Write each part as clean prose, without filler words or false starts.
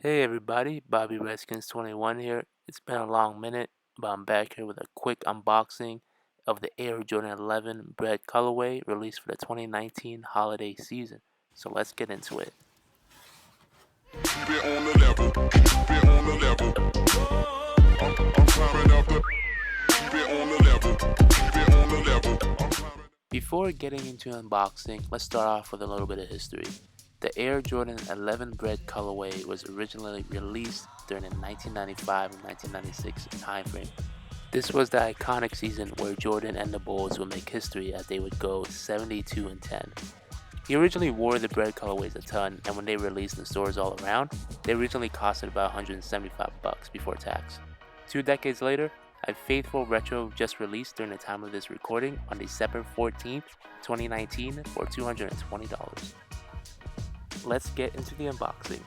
Hey everybody, Bobby Redskins 21 here. It's been a long minute, but I'm back here with a quick unboxing of the Air Jordan 11 Bred colorway released for the 2019 holiday season. So let's get into it. Keep it on the level. Keep it on the level. I'm climbing up the. Keep it on the level. Keep it on the level. I'm climbing. Before getting into unboxing, let's start off with a little bit of history. The Air Jordan 11 Bred colorway was originally released during the 1995 and 1996 timeframe. This was the iconic season where Jordan and the Bulls would make history as they would go 72-10. He originally wore the Bred colorways a ton, and when they released in stores all around, they originally costed about $175 before tax. 2 decades later, a faithful retro just released during the time of this recording on December 14th, 2019 for $220. Let's get into the unboxing.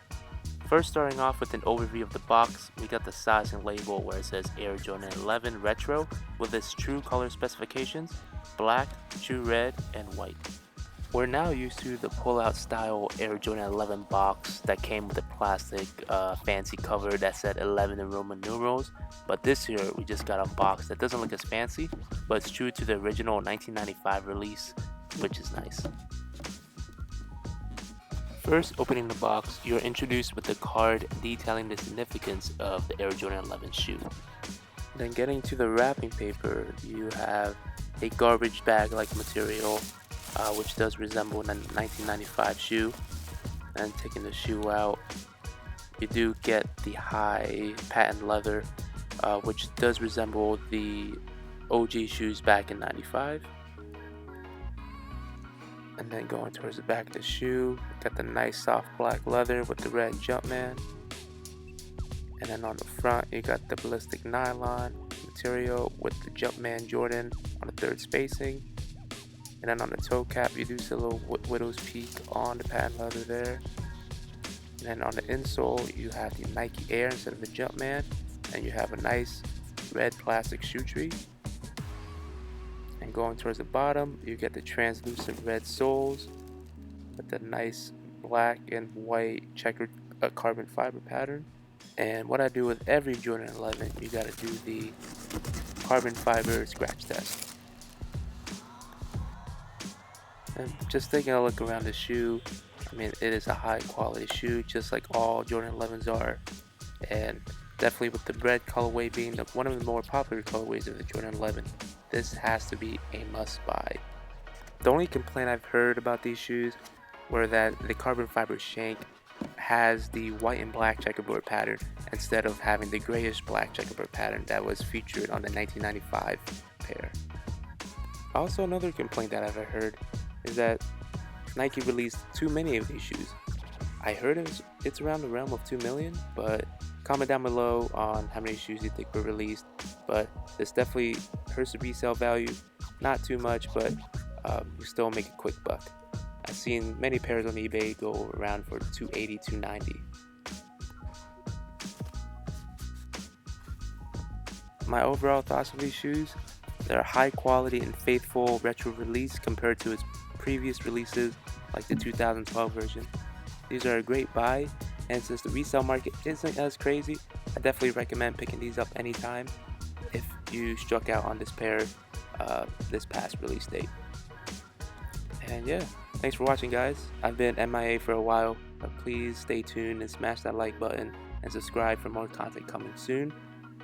First, starting off with an overview of the box, we got the sizing label where it says Air Jordan 11 Retro with its true color specifications, black, true red, and white. We're now used to the pull-out style Air Jordan 11 box that came with a plastic fancy cover that said 11 in Roman numerals, but this year we just got a box that doesn't look as fancy, but it's true to the original 1995 release, which is nice. First, opening the box, you're introduced with the card detailing the significance of the Air Jordan 11 shoe. Then getting to the wrapping paper, you have a garbage bag-like material, which does resemble the 1995 shoe. And taking the shoe out, you do get the high patent leather, which does resemble the OG shoes back in 95. And then going towards the back of the shoe, got the nice soft black leather with the red Jumpman. And then on the front, you got the ballistic nylon material with the Jumpman Jordan on the third spacing. And then on the toe cap, you do see a little widow's peak on the patent leather there. And then on the insole, you have the Nike Air instead of the Jumpman. And you have a nice red plastic shoe tree. And going towards the bottom, you get the translucent red soles with the nice black and white checkered carbon fiber pattern. And what I do with every Jordan 11, you gotta do the carbon fiber scratch test. And just taking a look around the shoe, I mean, it is a high quality shoe, just like all Jordan 11s are. And definitely with the Bred colorway being one of the more popular colorways of the Jordan 11, this has to be a must buy. The only complaint I've heard about these shoes were that the carbon fiber shank has the white and black checkerboard pattern instead of having the grayish black checkerboard pattern that was featured on the 1995 pair. Also, another complaint that I've heard is that Nike released too many of these shoes. I heard it's around the realm of 2 million, but comment down below on how many shoes you think were released. But this definitely hurts the resale value, not too much, but you still make a quick buck. I've seen many pairs on eBay go around for 280, 290. My overall thoughts of these shoes, they're high quality and faithful retro release compared to its previous releases like the 2012 version. These are a great buy, and since the resale market isn't as crazy, I definitely recommend picking these up anytime if you struck out on this pair this past release date. And yeah, thanks for watching guys. I've been MIA for a while, but please stay tuned and smash that like button and subscribe for more content coming soon.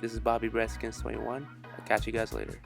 This is Bobby Redskins 21. I'll catch you guys later.